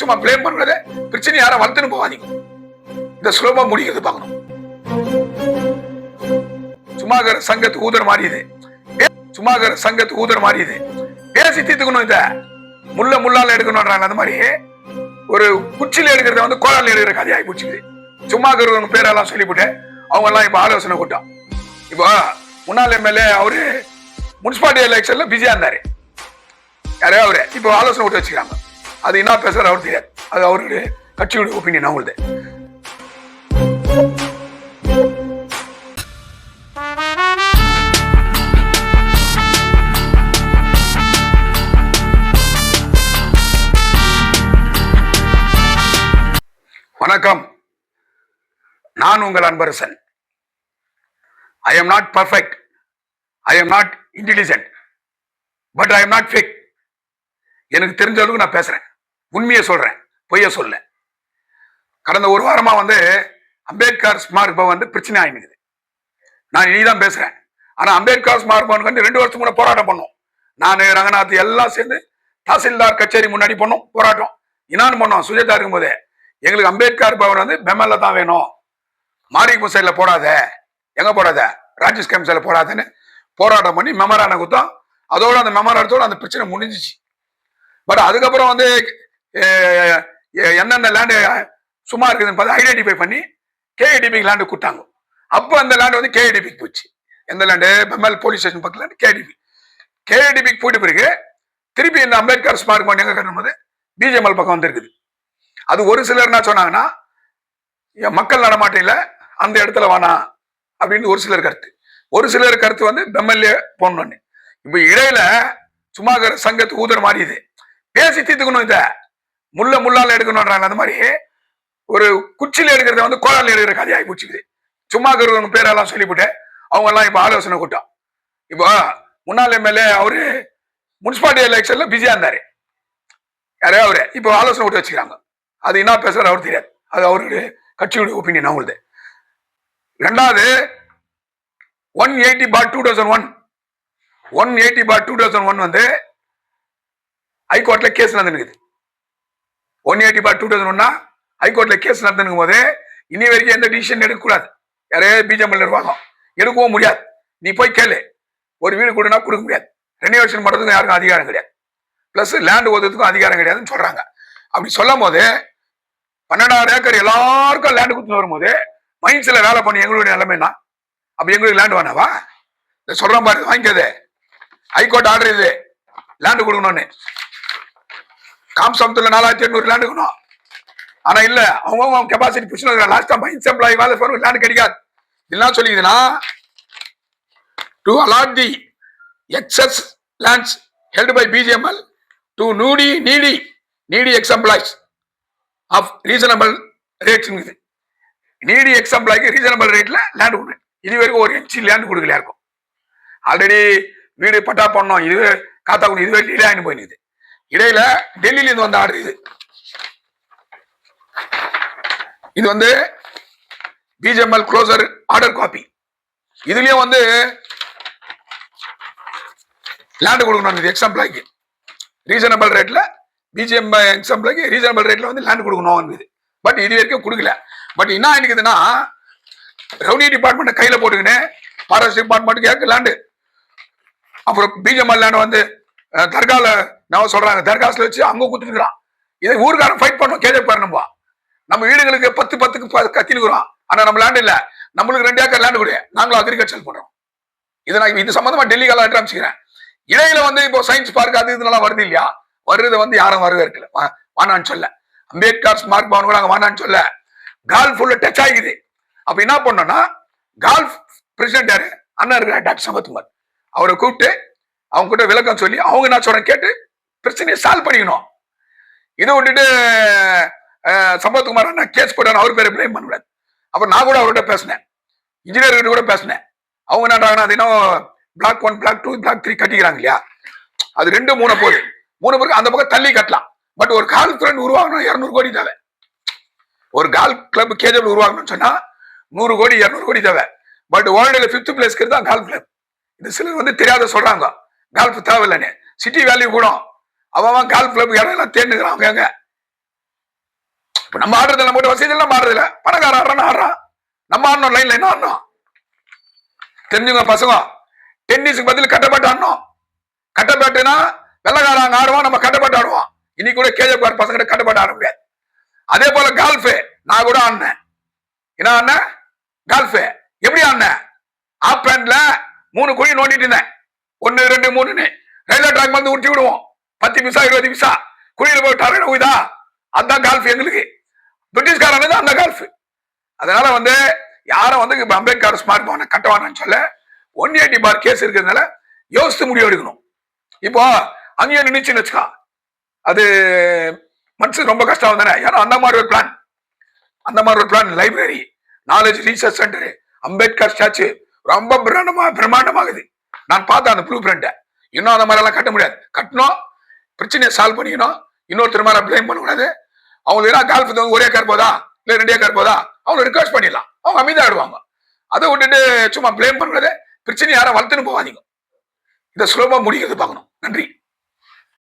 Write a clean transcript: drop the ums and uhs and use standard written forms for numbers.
சும்மா பிளேம் பண்றது பிரச்சனை யாரும் வளர்த்துன்னு போவாதீங்க. இந்த சுலபமா முடிக்கிறது பார்க்கணும். சுமாகர் சங்கத்து ஊதர் மாறியது, சுமாகர் சங்கத்து ஊதர் மாறியது, பேசி தீர்த்துக்கணும். இத முள்ளால எடுக்கணும்ன்றாங்க. அந்த மாதிரி ஒரு குச்சியில எடுக்கிறத வந்து கோலால எடுக்கிற கதையாகி போச்சுக்குது. சும்மாகர் பேரெல்லாம் சொல்லிவிட்டு அவங்க எல்லாம் இப்ப ஆலோசனை கூட்டம். இப்போ முன்னாள் எம்எல்ஏ அவரு முனிசிபாலிட்டி எலெக்ஷன்ல பிஸியா இருந்தாரு. யாரே அவரு இப்போ ஆலோசனை கூட்டம் வச்சுக்கிறாங்க. அது என்ன பேசுற அவரு தெரியாது. அது அவருடைய கட்சியோட ஒப்பீனியன் அவங்களுது. வணக்கம், நான் உங்கள் Anbarasan. I am not perfect, I am not intelligent, but I am not fake. எனக்கு தெரிஞ்ச அளவுக்கு நான் பேசுறேன், உண்மையை சொல்றேன், பொய்ய சொல்ல. கடந்த ஒரு வாரமா வந்து அம்பேத்கர் ஸ்மாரக் பவன் வந்து பிரச்சனை ஆயிடுது. நான் இனிதான் பேசுறேன். ஆனா அம்பேத்கர் ஸ்மாரக் பவனுக்கு வந்து 2 வருஷத்துக்கு முன்னாடி போராட்டம் பண்ணோம். நான் ரங்கநாத் எல்லாம் சேர்ந்து தாசில்தார் கச்சேரி முன்னாடி பண்ணோம் போராட்டம். இன்னான்னு பண்ணோம். சுஜிதா இருக்கும் போதே எங்களுக்கு அம்பேத்கர் பவன் வந்து பெமல்ல தான் வேணும், மாரிக்கு சைட்ல போடாத, எங்க போடாத, ராஜேஷ் கேம்ப் சைட்ல போடாதன்னு போராட்டம் பண்ணி மெமரான குத்தம். அதோட அந்த மெமராட்டோட அந்த பிரச்சனை முடிஞ்சிச்சு. பட் அதுக்கப்புறம் வந்து என்னென்ன லேண்டு சும்மா இருக்குதுன்னு பார்த்து ஐடென்டிஃபை பண்ணி கேஐடிபிக்கு லேண்டு கொடுத்தாங்க. அப்போ அந்த லேண்டு வந்து கேஐடிபிக்கு போச்சு. எந்த லேண்டு? பெமல் போலீஸ் ஸ்டேஷன் பக்கம் லேண்டு கேஐடிபிக்கு போயிட்டு பிறகு திருப்பி இந்த அம்பேத்கர் ஸ்மாரக் பவன் எங்க கட்டும் போது பிஜேஎம்எல் பக்கம் வந்து இருக்குது. அது ஒரு சிலர் என்ன சொன்னாங்கன்னா, மக்கள் நடமாட்டையில அந்த இடத்துல வேணாம் அப்படின்னு ஒரு சிலர் கருத்து. ஒரு சிலர் கருத்து வந்து பெம்எல்ஏ போடணும்னு. இப்ப இடையில சுமாகர் சங்கத்து ஊதர் மாறியது, பேசி தீர்த்துக்கணும். இத முள்ளால எடுக்கணும்ன்றாங்க. அந்த மாதிரி ஒரு குச்சியில எடுக்கிறத வந்து கோலால எடுக்கிற கதையாகி போச்சுக்குது. சுமாகர் பேரெல்லாம் சொல்லிவிட்டு அவங்க எல்லாம் இப்ப ஆலோசனை கூட்டம். இப்போ முன்னாள் எம்எல்ஏ அவரு முனிசிபாலிட்டி எலெக்ஷன்ல பிஸியா இருந்தாரு. யாரே அவரு இப்போ ஆலோசனை கூட்டம் வச்சுக்கிறாங்க. அது என்ன பேசுற அவரு தெரியாது. அது அவருடைய கட்சியோட ஒப்பீனியன் அவங்களுது. ரெண்டாவது 180/2001 180/2001 வந்து ஹைகோர்ட்ல கேஸ் நடந்துருக்குது. 180/2001 ஹைகோர்ட்ல கேஸ் நடந்துருக்கும் போது இனி வரைக்கும் எந்த டிசிஷன் எடுக்கக்கூடாது. யாரே பிஜேபி நிர்வாகம் எடுக்கவும் முடியாது. நீ போய் கேளு, ஒரு வீடு கொடுனா கொடுக்க முடியாது, ரெனிவேஷன் பண்றதுக்கும் யாருக்கும் அதிகாரம் கிடையாது, பிளஸ் லேண்ட் ஓதுறதுக்கும் அதிகாரம் கிடையாதுன்னு சொல்றாங்க. அப்படி சொல்லும் போது 12,000 ஏக்கர் எல்லாருக்கும் லேண்ட் கொடுத்து வரும்போது மைன்ஸ்ல வேலை பண்ணி எங்களுடைய நிலைமைனா அப்ப எங்களுக்கு லேண்ட் வேணாவா? சொல்றேன் பாருங்க, வாங்கிக்காது. ஹைகோர்ட் ஆர்டர் இது, லேண்ட் கொடுக்கணும்னு. காம்சம்ல 4,800 லேண்ட் இருக்கணும். ஆனா இல்ல, அவங்க கெபாசிட்டி புடிச்சு லாஸ்டா மைன்ஸ் எம்ப்ளாயி வேலை பண்ணுற லேண்ட் கிடைக்காது. இதெல்லாம் சொல்லிக்குதுன்னா, to allot the excess lands held by BGML to needy ex employees of reasonable rates. Needy ex எம்ப்ளாய்க்கு ரீசனபிள் ரேட்ல லேண்ட் கொடுங்க. இது வரைக்கும் ஒரு இன்ச்சு லேண்ட் கொடுக்கல இருக்கும். ஆல்ரெடி வீடு பட்டா பண்ணோம், இதுவே காத்தா கொண்டு இதுவே டிலே ஆகிட்டு போயிடுது. இடையில டெல்லியில இருந்து வந்த ஆர்டர் இது வந்து பிஜிஎம்எல் க்ளோசர் ஆர்டர் காப்பி. இதுலயும் வந்து லேண்ட் கொடுக்கணும் எக்ஸ் எம்ப்ளாய்க்கு ரீசனபிள் ரேட்ல. பிஜிஎம்எல் எக்ஸ் எம்ப்ளாய்க்கு ரீசனபிள் ரேட்ல வந்து லேண்ட் கொடுக்கணும். பட் இது வரைக்கும் கொடுக்கல. பட் என்ன ஆயிடுக்குதுன்னா, ரெவன்யூ டிபார்ட்மெண்ட் கையில போட்டுக்கின்னு ஃபாரஸ்ட் டிபார்ட்மெண்ட்டுக்கு ஏற்க லேண்டு, அப்புறம் பிஜிஎம்எல் லேண்ட் வந்து தர்கால நான் சொல்றாங்க, தர்காஸ்ல வச்சு அங்க குத்துக்கிறான். இதை ஊருக்காரன் ஃபைட் பண்ணோம். கேஜே நம்ம வீடுகளுக்கு 10 கத்தினுக்குறோம். ஆனா நம்ம லேண்ட் இல்ல, நம்மளுக்கு 2 ஏக்கர் லேண்ட் கூட நாங்களும் அக்ரிகல்ச்சர் பண்றோம். இதை நான் இது சம்பந்தமா டெல்லிக்கு லெட்டர் அனுப்பிச்சுக்கிறேன். இடையில வந்து இப்போ சயின்ஸ் பார்க் அது இதெல்லாம் வருது இல்லையா, வருது வந்து யாரும் வரவே இருக்கல, வானான்னு சொல்ல. அம்பேத்கர் ஸ்மாரக் பவன் கூட வானான்னு சொல்ல. கால்ஃப் உள்ள டச் ஆகிக்குது. அப்ப என்ன பண்ணோம்னா, கால்ஃப் பிரசிடென்ட் யாரு, அண்ணா இருக்கிற டாக்டர் சம்பத்குமார், அவரை கூப்பிட்டு அவங்க கிட்ட விளக்கம் சொல்லி அவங்க என்ன சொல்ற கேட்டு பிரச்சனையை சால்வ் பண்ணிக்கணும். இதை விட்டுட்டு சம்பத்குமார் அண்ணா கேஸ் போட்டான்னு அவர் பேரை பிளேம் பண்ணக்கூடாது. அப்ப நான் கூட அவர்கிட்ட பேசினேன், இன்ஜினியர்கிட்ட கூட பேசினேன். அவங்க என்னன்றாங்கன்னா, அது இன்னும் பிளாக் 1 பிளாக் 2 பிளாக் 3 கட்டிக்கிறாங்க இல்லையா, அது 2 3 போகுது. 3 பேருக்கு அந்த பக்கம் தள்ளி கட்டலாம். பட் ஒரு கால் ஃப்ரெண்ட் உருவாகணும் 200 கோடி தேவை. ஒரு கால் கிளப் கேஜபிள் உருவாகணும்னு சொன்னா 100 கோடி 200 கோடி தேவை. பட் வேர்ல்டுல 5th பிளேஸ்க்கு தான் கால்ஃப் கிளப். இது சிலர் வந்து தெரியாத சொல்றாங்க, கால்ஃப் தேவையில்லைன்னு. சிட்டி வேல்யூ கூட அவன் கால்ஃப் கிளப் இடம் எல்லாம் தேர்ந்துக்கிறான். அவங்க நம்ம ஆடுறது நம்ம வசதி எல்லாம் ஆடுறது இல்ல, பணக்கார ஆடுறான்னு ஆடுறான், நம்ம ஆடணும் லைன்ல என்ன ஆடணும் தெரிஞ்சுங்க பசங்க. டென்னிஸுக்கு பதில் கட்டப்பட்டு ஆடணும். கட்டப்பட்டுனா வெள்ளக்காரங்க ஆடுவான், நம்ம கட்டப்பட்டு ஆடுவோம். இன்னைக்கு கூட கேஜிஎஃப் பசங்க கட்டப்பட்டு ஆட முடியாது. அதே போல கால்ஃபு நான் கூட ஆடினேன். என்ன ஆடினேன்? கால்ஃபு. எப்படி ஆடினேன்? ஆப் பேண்ட்ல 3 குழி நோண்டிட்டு இருந்தேன். 1 2 3ன்னு ரயில்வே ட்ராக் வந்து உருட்டி விடுவோம். 10 பைசா 20 பைசா குழியில போய் டார்கெட் போகுதா? அதுதான் கால்ஃப் எங்களுக்கு. பிரிட்டிஷ்காரன் அந்த கால்ஃப். அதனால வந்து யாரும் வந்து அம்பேத்கர் ஸ்மார்ட் போன கட்டவானு சொல்ல 180 பார் கேஸ் இருக்கிறதுனால யோசித்து முடிவு எடுக்கணும். இப்போ அங்கேயே நினைச்சுன்னு வச்சுக்கா, அது மனசு ரொம்ப கஷ்டம் தானே. ஏன்னா அந்த மாதிரி ஒரு plan library, knowledge research centre, Ambedkar statue ரொம்ப பிரம்மாண்டமாகுது. நான் பார்த்தேன் அந்த ப்ளூ பிரிண்ட. இன்னும் அந்த மாதிரி எல்லாம் கட்ட முடியாது. கட்டணும், பிரச்சனையை சால்வ் பண்ணிக்கணும், இன்னொருத்தர் மேல பிளேம் பண்ணக்கூடாது. அவங்களுக்கு என்ன கால்ஃபு வந்து ஒரே ஏக்கர் போதா இல்ல 2 ஏக்கர் போதா அவங்க ரிக்வெஸ்ட் பண்ணிடலாம், அவங்க அமைதியா ஆடுவாங்க. அதை விட்டுட்டு சும்மா பிளேம் பண்ணக்கூடாது, பிரச்சனை யாரும் வளர்த்துன்னு போவாதீங்க. இதை சுலபமா முடிக்கிறது பார்க்கணும். நன்றி.